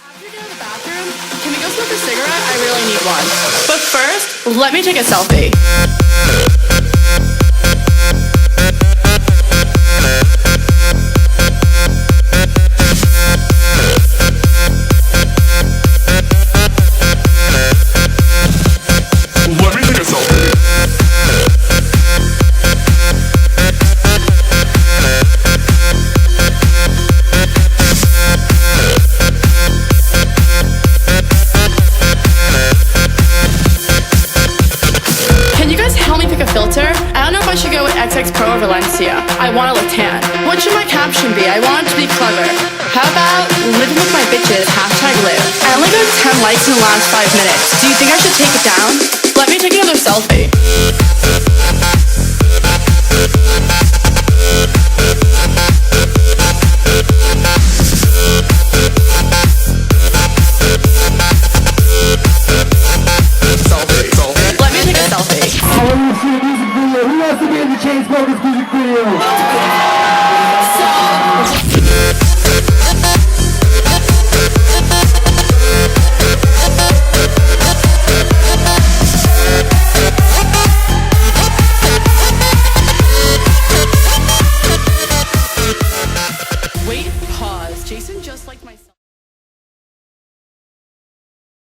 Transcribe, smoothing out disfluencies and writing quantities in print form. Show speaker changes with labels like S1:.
S1: After you get out of the bathroom, can we go smoke a cigarette? I really need one. But first, let me take a selfie.
S2: Let me take a selfie.
S1: Can you guys help me pick a filter? I don't know if I should go with XX Pro or Valencia. I want to look tan. What should my caption be? I want it to be clever. How about living with my bitches, #live. I only got 10 likes in the last 5 minutes. Do you think I should take it down? Let me take another selfie.